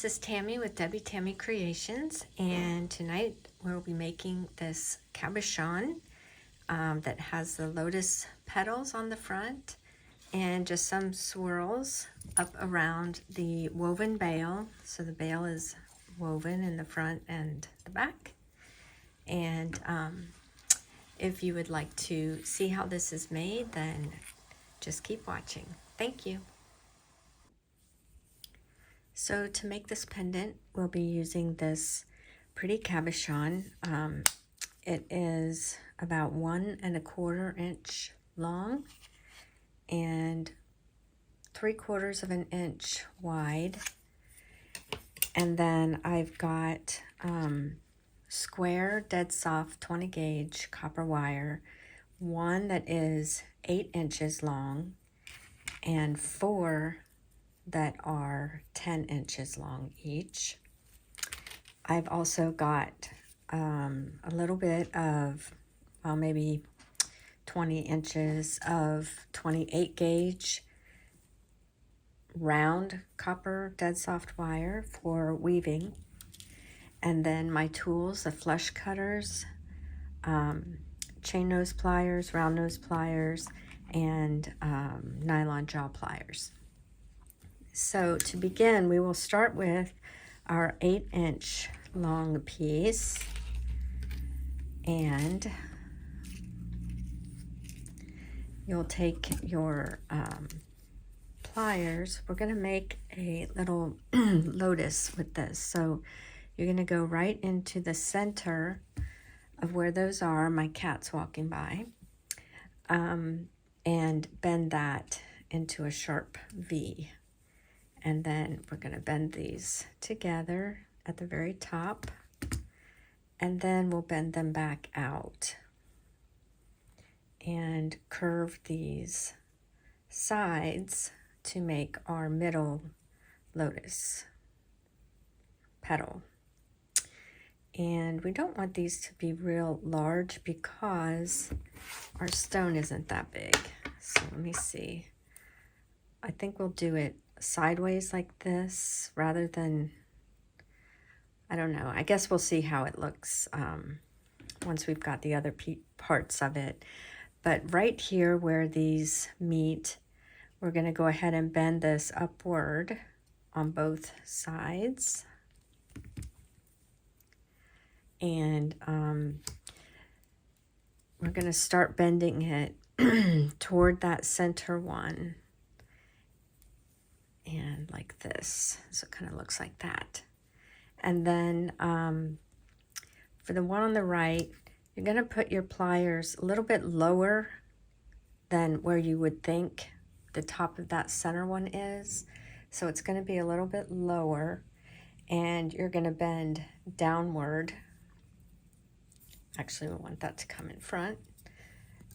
this is Tammy with Debbie Tammy Creations, and tonight we'll be making this cabochon that has the lotus petals on the front and just some swirls up around the woven bail. So the bail is woven in the front and the back. And if you would like to see how this is made, then just keep watching. Thank you. So to make this pendant, we'll be using this pretty cabochon. It is about 1 1/4 inch long and 3/4 of an inch wide. And then I've got square, dead soft 20 gauge copper wire, one that is 8 inches long and 4 that are 10 inches long each. I've also got a little bit of, well, maybe 20 inches of 28 gauge round copper dead soft wire for weaving. And then my tools, the flush cutters, chain nose pliers, round nose pliers, and nylon jaw pliers. So to begin, we will start with our 8 inch long piece, and you'll take your pliers. We're going to make a little lotus with this. So you're going to go right into the center of where those are. My cat's walking by. And bend that into a sharp V. And then we're going to bend these together at the very top. And then we'll bend them back out and curve these sides to make our middle lotus petal. And we don't want these to be real large because our stone isn't that big. So let me see. I think we'll do it sideways like this rather than, I don't know. I guess we'll see how it looks once we've got the other parts of it. But right here where these meet, we're going to go ahead and bend this upward on both sides. And we're going to start bending it toward that center one. And like this. So it kind of looks like that. And then for the one on the right, you're going to put your pliers a little bit lower than where you would think the top of that center one is. So it's going to be a little bit lower, and you're going to bend downward. Actually, we want that to come in front.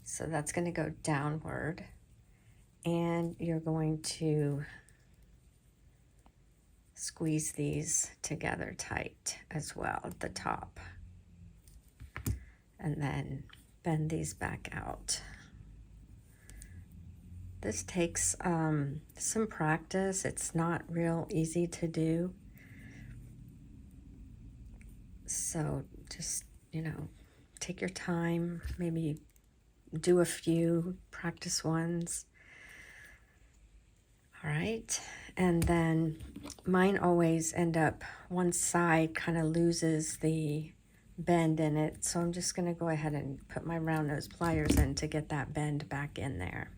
So that's going to go downward, and you're going to squeeze these together tight as well at the top, and then bend these back out. This takes some practice. It's not real easy to do. So just, you know, take your time, maybe do a few practice ones. All right, and then mine always end up, one side kind of loses the bend in it, so I'm just going to go ahead and put my round nose pliers in to get that bend back in there.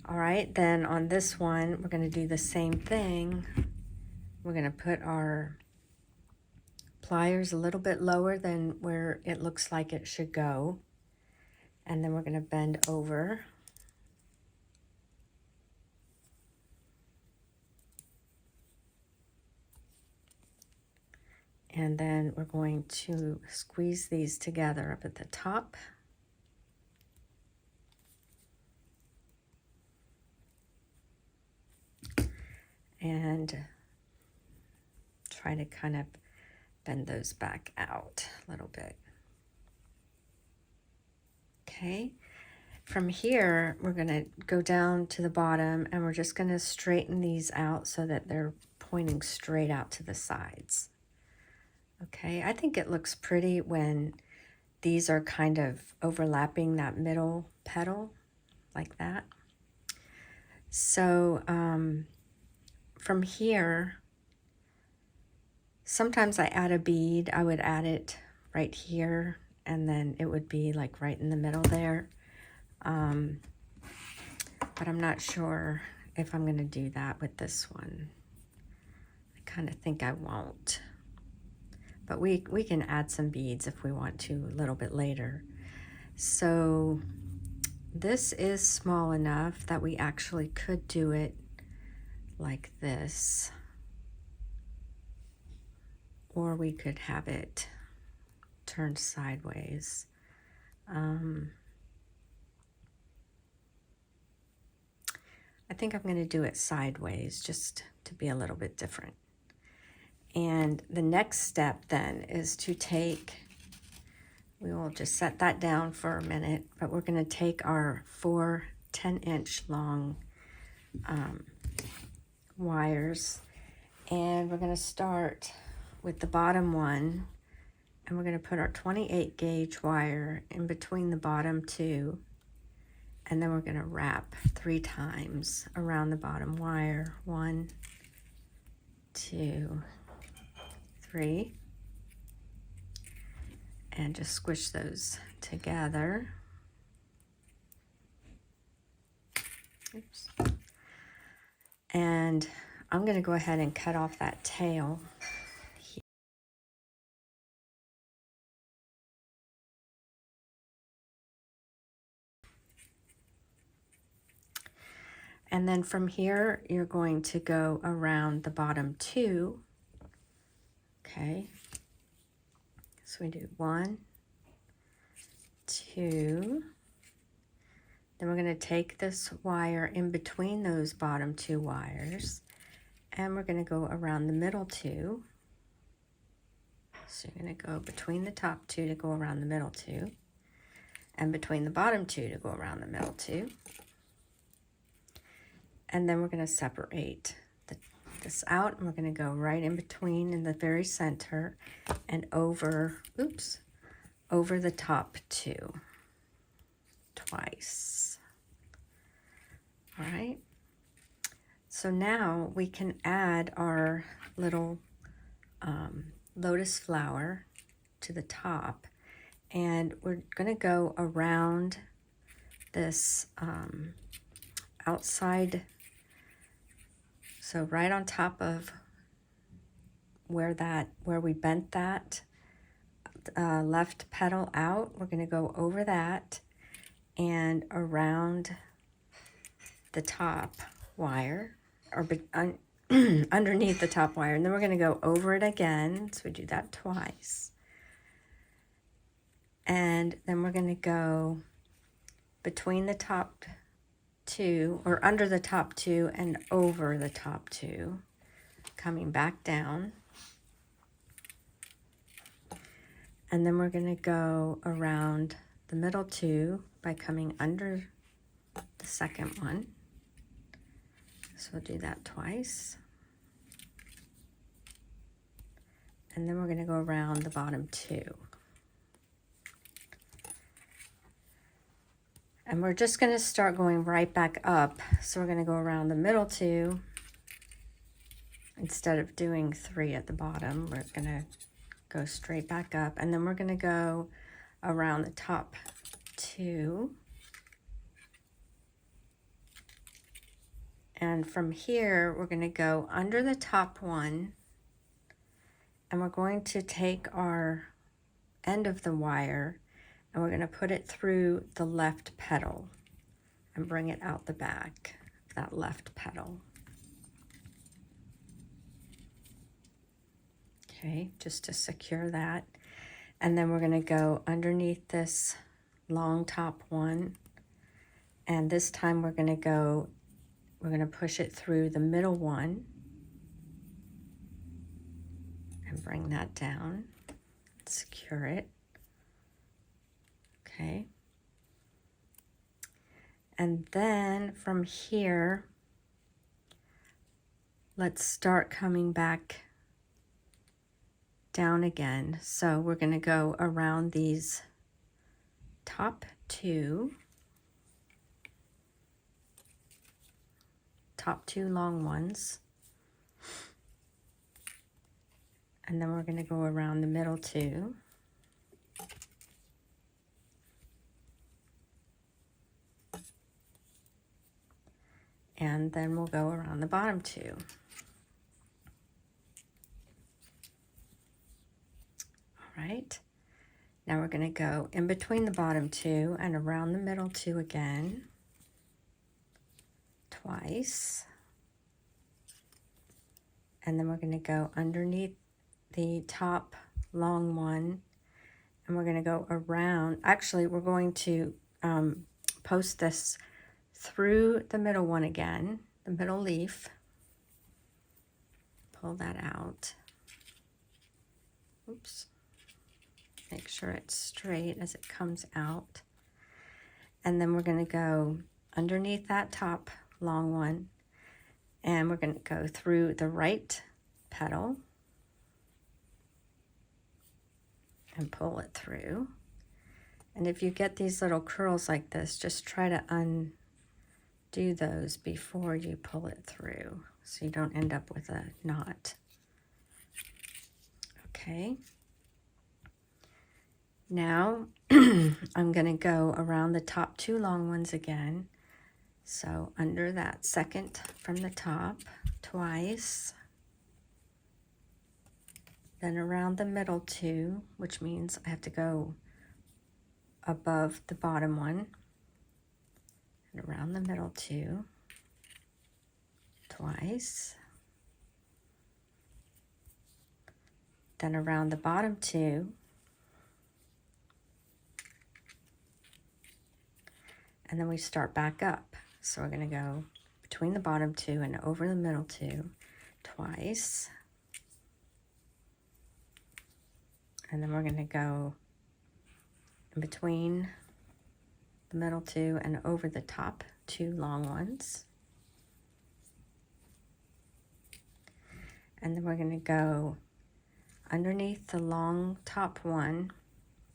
All right, then on this one, we're going to do the same thing. We're going to put our pliers a little bit lower than where it looks like it should go, and then we're going to bend over. And then we're going to squeeze these together up at the top. And try to kind of bend those back out a little bit. Okay. From here, we're going to go down to the bottom, and we're just going to straighten these out so that they're pointing straight out to the sides. Okay, I think it looks pretty when these are kind of overlapping that middle petal like that. So from here, sometimes I add a bead. I would add it right here, and then it would be like right in the middle there. But I'm not sure if I'm going to do that with this one. I kind of think I won't. But we can add some beads if we want to a little bit later. So this is small enough that we actually could do it like this. Or we could have it turned sideways. I think I'm going to do it sideways just to be a little bit different. And the next step then is to take, we will just set that down for a minute, but we're going to take our 4 10-inch long wires, and we're going to start with the bottom one, and we're going to put our 28 gauge wire in between the bottom 2, and then we're going to wrap 3 times around the bottom wire. 1, 2, 3, and just squish those together. Oops. And I'm going to go ahead and cut off that tail. And then from here, you're going to go around the bottom 2. Okay. So we do 1, 2. Then we're going to take this wire in between those bottom 2 wires, and we're going to go around the middle 2. So you're going to go between the top 2 to go around the middle 2, and between the bottom 2 to go around the middle 2. And then we're going to separate this out, and we're going to go right in between in the very center and over, oops, over the top 2 twice. All right. So now we can add our little lotus flower to the top, and we're going to go around this outside. So right on top of where we bent that left petal out, we're going to go over that and around the top wire, or underneath the top wire, and then we're going to go over it again. So we do that twice, and then we're going to go between the top 2, or under the top 2 and over the top 2, coming back down. And then we're going to go around the middle 2 by coming under the second one. So we'll do that twice. And then we're going to go around the bottom 2. And we're just going to start going right back up. So we're going to go around the middle 2. Instead of doing 3 at the bottom, we're going to go straight back up. And then we're going to go around the top 2. And from here, we're going to go under the top 1. And we're going to take our end of the wire, and we're going to put it through the left petal and bring it out the back of that left petal. Okay, just to secure that. And then we're going to go underneath this long top one, and this time we're going to push it through the middle one and bring that down, secure it. Okay. And then from here, let's start coming back down again. So we're going to go around these top two long ones, and then we're going to go around the middle two, and then we'll go around the bottom two. All right, now we're going to go in between the bottom two and around the middle two again, twice, and then we're going to go underneath the top long one, and we're going to go around. Actually, we're going to post this through the middle one again, the middle leaf. Pull that out. Oops. Make sure it's straight as it comes out. And then we're going to go underneath that top long one, and we're going to go through the right petal and pull it through. And if you get these little curls like this, just try to undo those before you pull it through so you don't end up with a knot. Okay. Now I'm going to go around the top two long ones again. So under that second from the top twice, then around the middle two, which means I have to go above the bottom one, and around the middle two twice, then around the bottom two, and then we start back up. So we're going to go between the bottom two and over the middle two twice, and then we're going to go in between the middle two and over the top two long ones, and then we're going to go underneath the long top one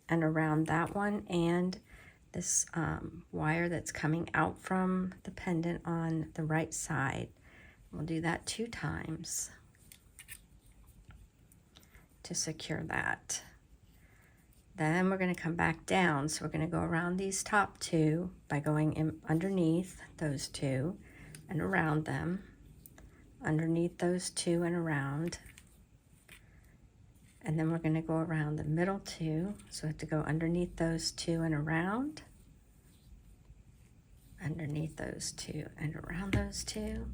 and around that one and this wire that's coming out from the pendant on the right side. We'll do that 2 times to secure that. Then we're going to come back down. So we're going to go around these top two by going in underneath those two and around them, underneath those two and around. And then we're going to go around the middle two. So we have to go underneath those two and around, underneath those two and around those two.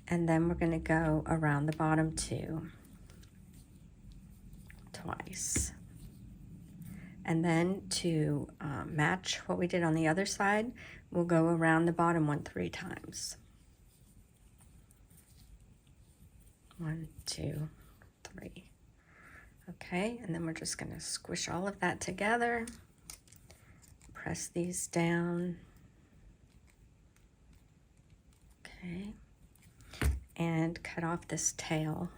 And then we're going to go around the bottom two twice. And then to match what we did on the other side, we'll go around the bottom one 3 times. 1, 2, 3. Okay, and then we're just going to squish all of that together, press these down. Okay, and cut off this tail.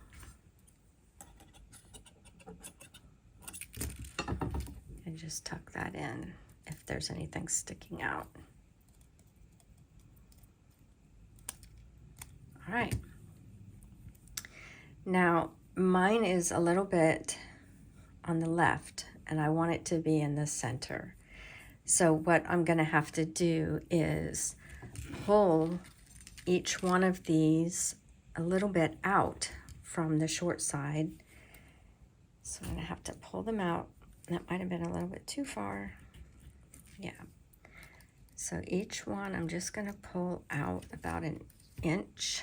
And just tuck that in if there's anything sticking out. All right. Now, mine is a little bit on the left, and I want it to be in the center. So what I'm going to have to do is pull each one of these a little bit out from the short side. So I'm going to have to pull them out. That might have been a little bit too far. Yeah. So each one I'm just going to pull out about 1 inch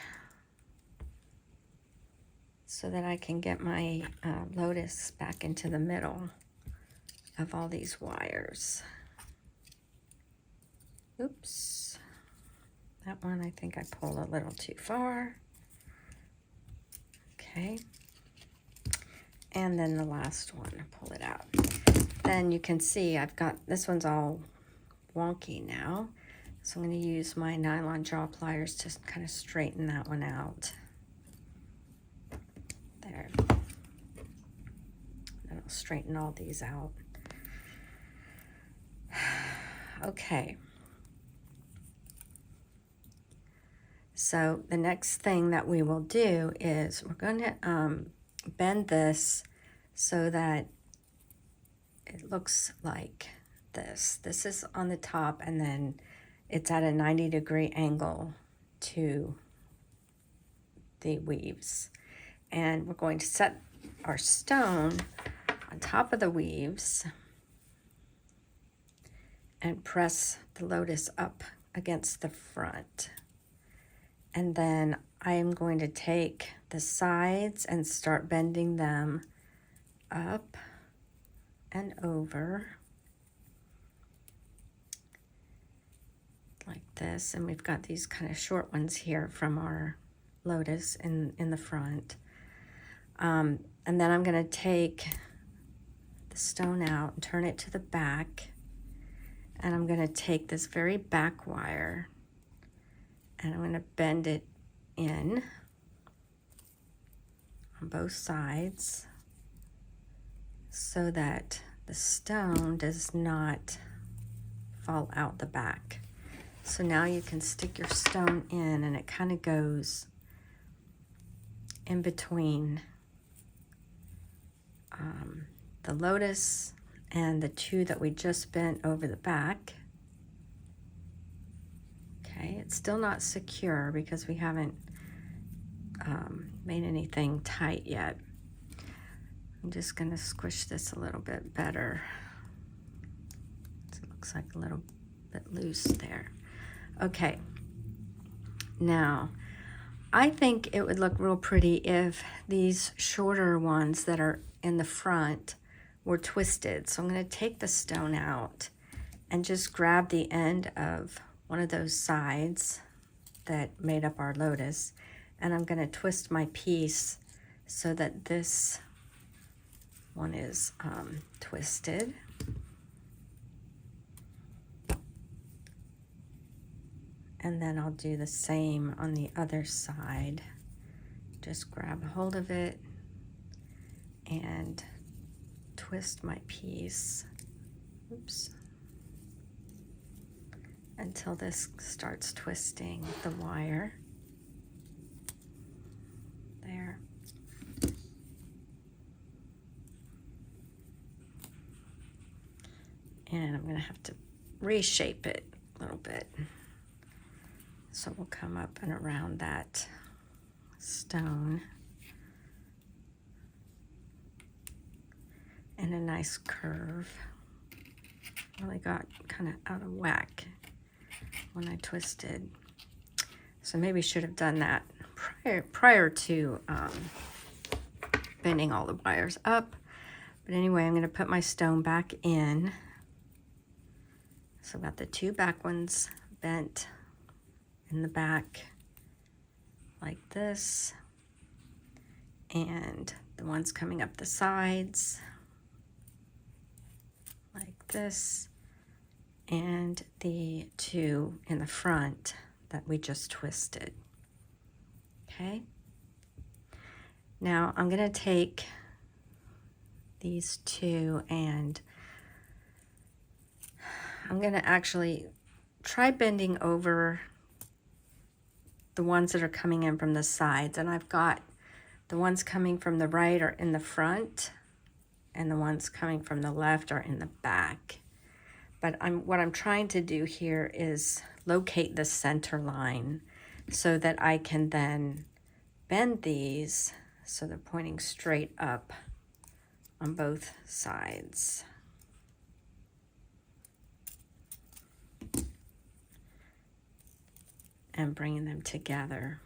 so that I can get my Lotus back into the middle of all these wires. Oops. That one I think I pulled a little too far. Okay. And then the last one, pull it out. Then you can see I've got, this one's all wonky now. So I'm going to use my nylon jaw pliers to kind of straighten that one out. I'll straighten all these out. Okay. So the next thing that we will do is we're going to bend this so that it looks like this. This is on the top, and then it's at a 90-degree angle to the weaves. And we're going to set our stone on top of the weaves and press the lotus up against the front. And then I am going to take the sides and start bending them up and over like this. And we've got these kind of short ones here from our lotus in the front. And then I'm going to take the stone out and turn it to the back. And I'm going to take this very back wire and I'm going to bend it in on both sides so that the stone does not fall out the back. So now you can stick your stone in and it kind of goes in between the lotus and the two that we just bent over the back. Okay, it's still not secure because we haven't made anything tight yet. I'm just going to squish this a little bit better. It looks like a little bit loose there. Okay, now I think it would look real pretty if these shorter ones that are in the front were twisted. So I'm going to take the stone out and just grab the end of one of those sides that made up our lotus, and I'm going to twist my piece so that this one is twisted. And then I'll do the same on the other side. Just grab a hold of it and twist my piece. Oops. Until this starts twisting the wire. There. And I'm going to have to reshape it a little bit. So we'll come up and around that stone in a nice curve. Really got kind of out of whack when I twisted. So maybe should have done that prior to bending all the wires up. But anyway, I'm going to put my stone back in. So I've got the two back ones bent in the back like this, and the ones coming up the sides like this, and the two in the front that we just twisted. Okay, now I'm going to take these two and I'm going to actually try bending over the ones that are coming in from the sides, and I've got the ones coming from the right are in the front and the ones coming from the left are in the back. But what I'm trying to do here is locate the center line so that I can then bend these so they're pointing straight up on both sides. And bringing them together.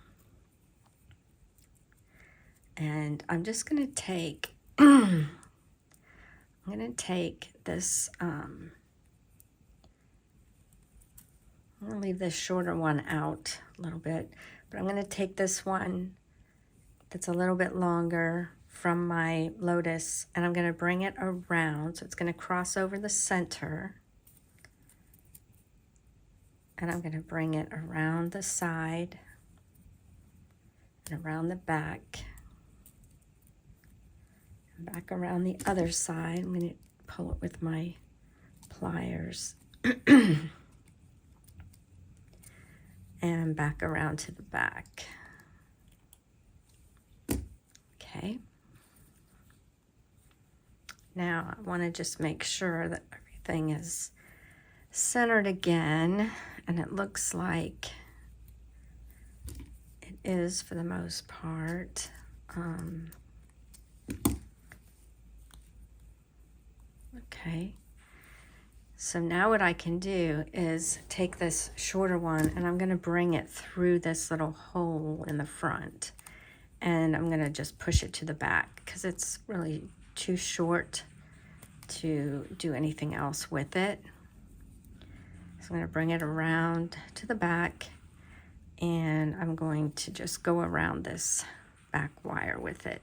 And I'm just going to take, I'm going to take this, I'm going to leave this shorter one out a little bit, but I'm going to take this one that's a little bit longer from my lotus, and I'm going to bring it around, so it's going to cross over the center. And I'm going to bring it around the side and around the back. Back around the other side. I'm going to pull it with my pliers. And back around to the back. Okay. Now I want to just make sure that everything is centered again, and it looks like it is for the most part. Okay. So now what I can do is take this shorter one and I'm going to bring it through this little hole in the front, and I'm going to just push it to the back because it's really too short to do anything else with it. So I'm going to bring it around to the back, and I'm going to just go around this back wire with it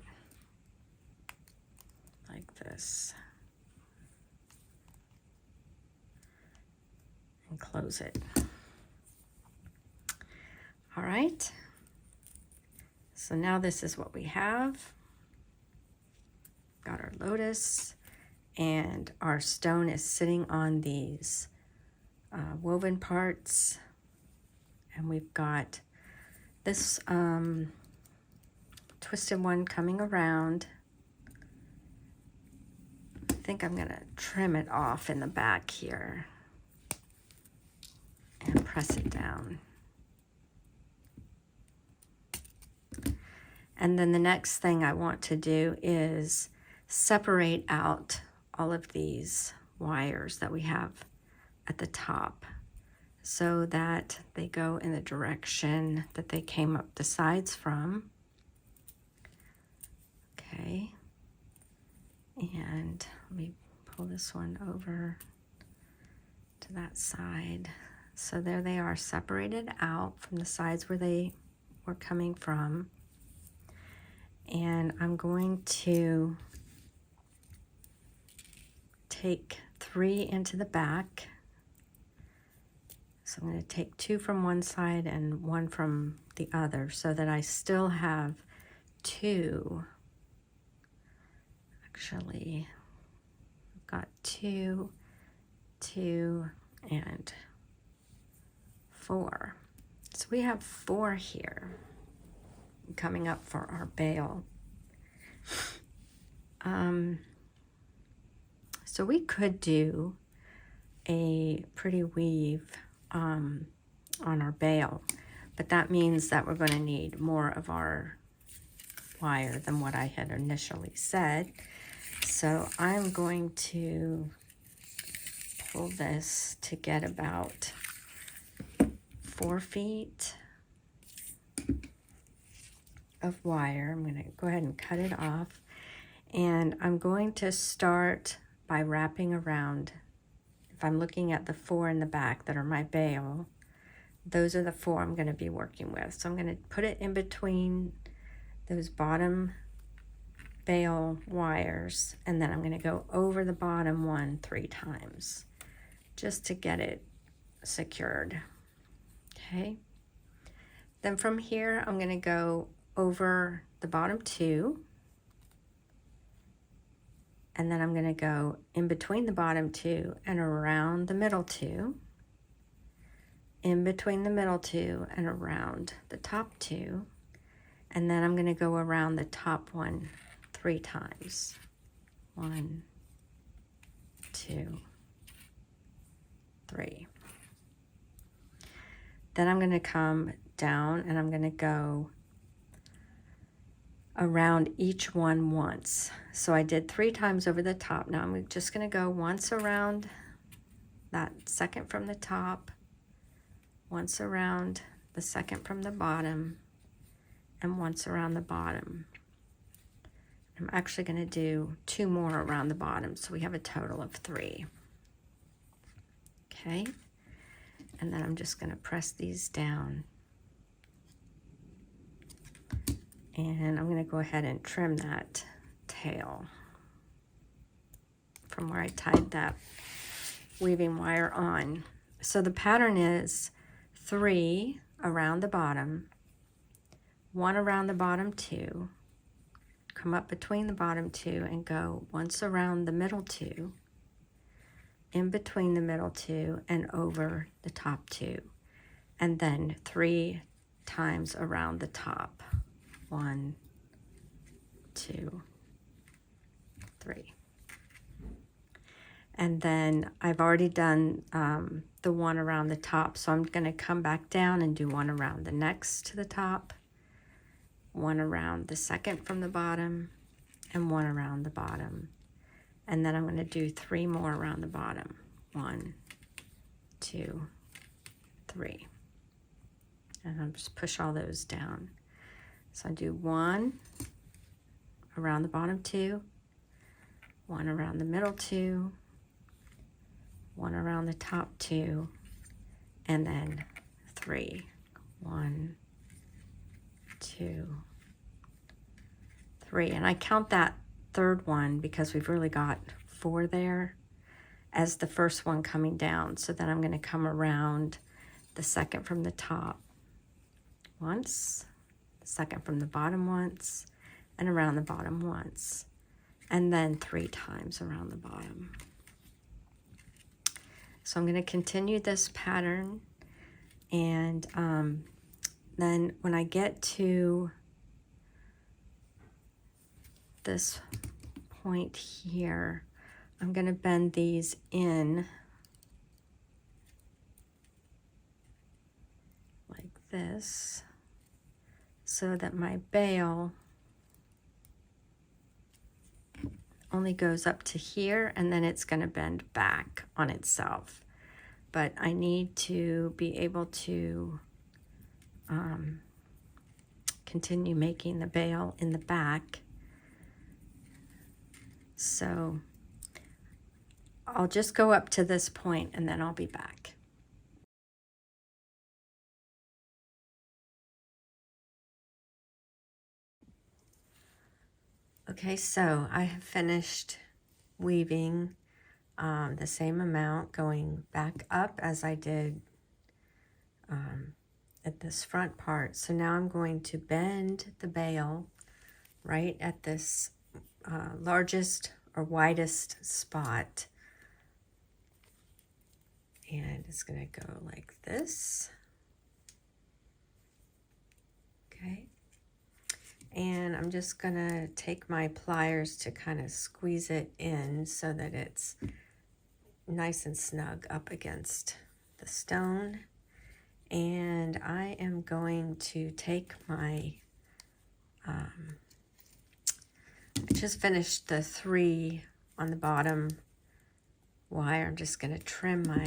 like this. And close it. All right. So now this is what we have. Got our lotus, and our stone is sitting on these woven parts, and we've got this twisted one coming around. I think I'm gonna trim it off in the back here and press it down. And then the next thing I want to do is separate out all of these wires that we have at the top so that they go in the direction that they came up the sides from. Okay. And let me pull this one over to that side. So there they are, separated out from the sides where they were coming from. And I'm going to take 3 into the back. So I'm going to take 2 from one side and 1 from the other so that I still have 2. Actually, I've got 2, 2, and 4. So we have 4 here coming up for our bail. So we could do a pretty weave on our bail, but that means that we're going to need more of our wire than what I had initially said. So I'm going to pull this to get about 4 feet of wire. I'm going to go ahead and cut it off, and I'm going to start by wrapping around. If I'm looking at the 4 in the back that are my bail, those are the 4 I'm going to be working with. So I'm going to put it in between those bottom bail wires, and then I'm going to go over the bottom one 3 times just to get it secured. Okay. Then from here, I'm going to go over the bottom 2, and then I'm going to go in between the bottom 2 and around the middle 2, in between the middle 2 and around the top 2, and then I'm going to go around the top one 3 times. 1, 2, 3. Then I'm going to come down and I'm going to go around each one once. So I did 3 times over the top. Now I'm just going to go once around that second from the top, once around the second from the bottom, and once around the bottom. I'm actually going to do 2 more around the bottom, so we have a total of 3. Okay, and then I'm just going to press these down. And I'm going to go ahead and trim that tail from where I tied that weaving wire on. So the pattern is 3 around the bottom, 1 around the bottom 2, come up between the bottom two and go once around the middle two, in between the middle two, and over the top two, and then 3 times around the top. 1, 2, 3. And then I've already done the one around the top, so I'm going to come back down and do one around the next to the top, one around the second from the bottom, and one around the bottom. And then I'm going to do 3 more around the bottom. 1, 2, 3. And I'll just push all those down. So I do 1 around the bottom 2, 1 around the middle 2, 1 around the top 2, and then 3. 1, 2, 3. And I count that third one, because we've really got 4 there, as the first one coming down. So then I'm going to come around the second from the top once, the second from the bottom once, and around the bottom once, and then 3 times around the bottom. So I'm going to continue this pattern, and then when I get to this point here, I'm going to bend these in like this, so that my bail only goes up to here, and then it's going to bend back on itself. But I need to be able to continue making the bail in the back. So I'll just go up to this point, and then I'll be back. Okay, so I have finished weaving the same amount, going back up as I did at this front part. So now I'm going to bend the bail right at this largest or widest spot. And it's going to go like this. Okay. And I'm just going to take my pliers to kind of squeeze it in so that it's nice and snug up against the stone. And I am going to take my, I just finished the 3 on the bottom wire. I'm just going to trim my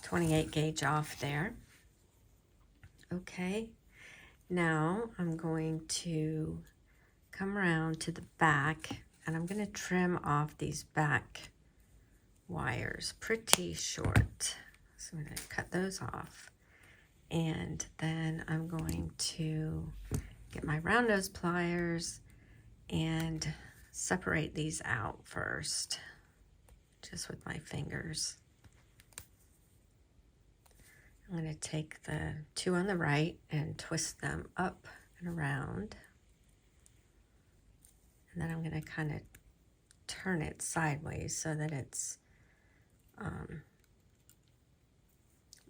28 gauge off there. Okay, now I'm going to come around to the back, and I'm going to trim off these back wires pretty short. So I'm going to cut those off, and then I'm going to get my round nose pliers and separate these out first, just with my fingers. I'm going to take the 2 on the right and twist them up and around. And then I'm going to kind of turn it sideways so that it's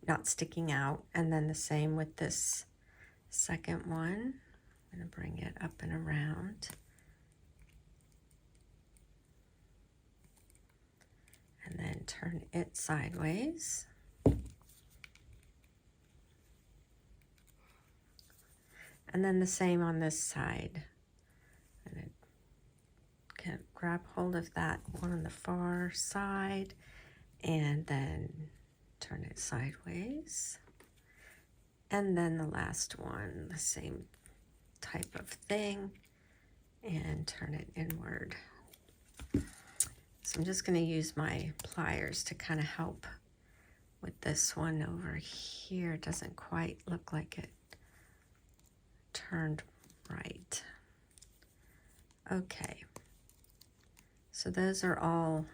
not sticking out. And then the same with this second one. I'm going to bring it up and around. And then turn it sideways. And then the same on this side. I'm going to grab hold of that one on the far side and then turn it sideways. And then the last one, the same type of thing, and turn it inward. So I'm just going to use my pliers to kind of help with this one over here. It doesn't quite look like it turned right. Okay, so those are all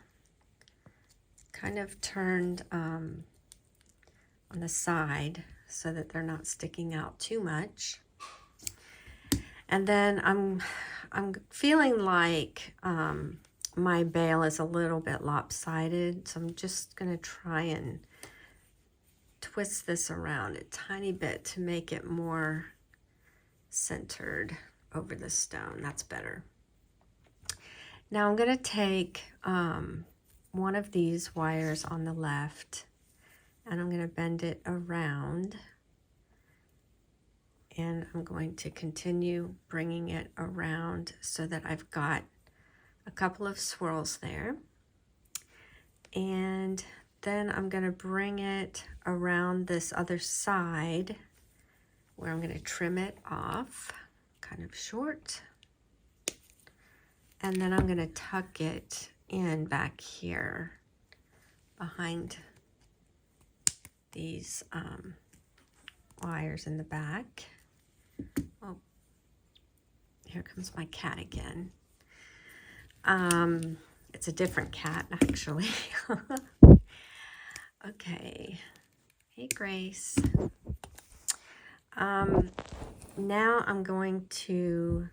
kind of turned on the side. so that they're not sticking out too much. And then I'm feeling like my bail is a little bit lopsided, so I'm just going to try and twist this around a tiny bit to make it more centered over the stone. That's better. Now I'm going to take one of these wires on the left, and I'm going to bend it around, and I'm going to continue bringing it around so that I've got a couple of swirls there. And then I'm going to bring it around this other side where I'm going to trim it off kind of short. And then I'm going to tuck it in back here behind these wires in the back. Oh, here comes my cat again. It's a different cat, actually. Okay. Hey, Grace. Now I'm going to,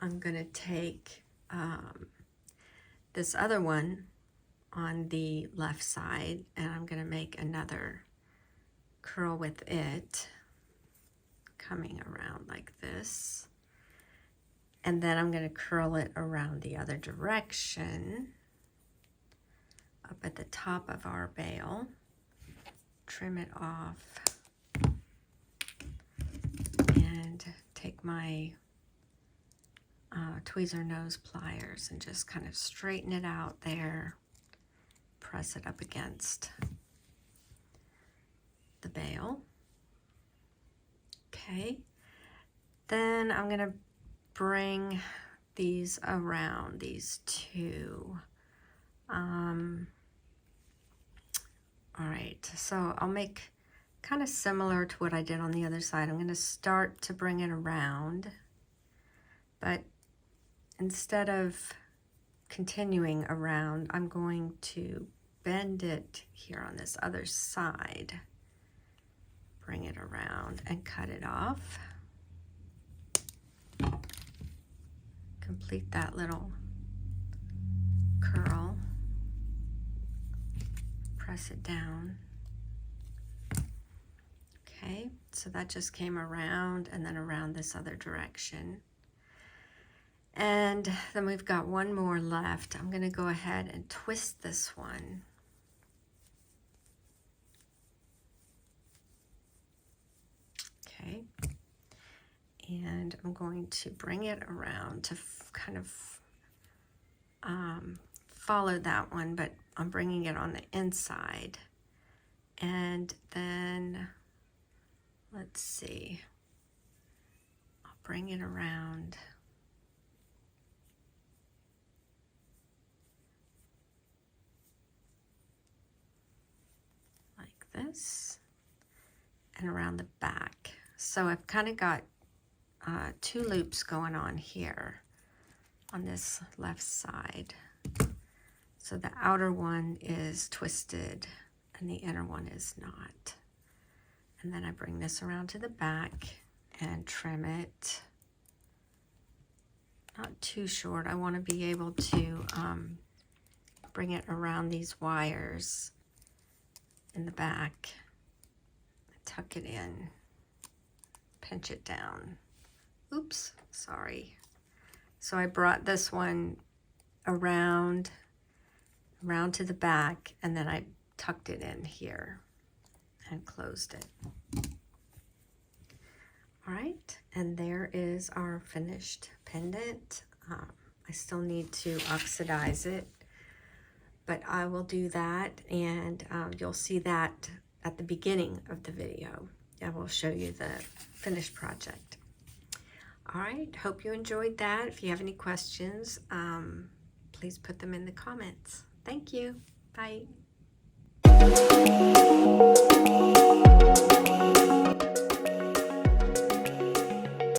I'm going to take this other one on the left side, and I'm going to make another curl with it coming around like this. And then I'm going to curl it around the other direction up at the top of our bail, trim it off, and take my tweezer nose pliers and just kind of straighten it out there, press it up against the bail. Okay, then I'm going to bring these around, these two. All right, so I'll make kind of similar to what I did on the other side. I'm going to start to bring it around, but instead of continuing around, I'm going to bend it here on this other side, bring it around and cut it off. Complete that little curl, press it down. Okay, so that just came around and then around this other direction. And then we've got one more left. I'm going to go ahead and twist this one. Okay. And I'm going to bring it around to kind of follow that one, but I'm bringing it on the inside. And then, let's see, I'll bring it around like this and around the back. So I've kind of got two loops going on here on this left side. So the outer one is twisted and the inner one is not. And then I bring this around to the back and trim it. Not too short. I want to be able to bring it around these wires in the back, tuck it in, pinch it down. Oops, sorry. So I brought this one around to the back, and then I tucked it in here and closed it. All right, and there is our finished pendant. I still need to oxidize it, but I will do that, and you'll see that at the beginning of the video. I will show you the finished project. All right, hope you enjoyed that. If you have any questions, please put them in the comments. Thank you. Bye.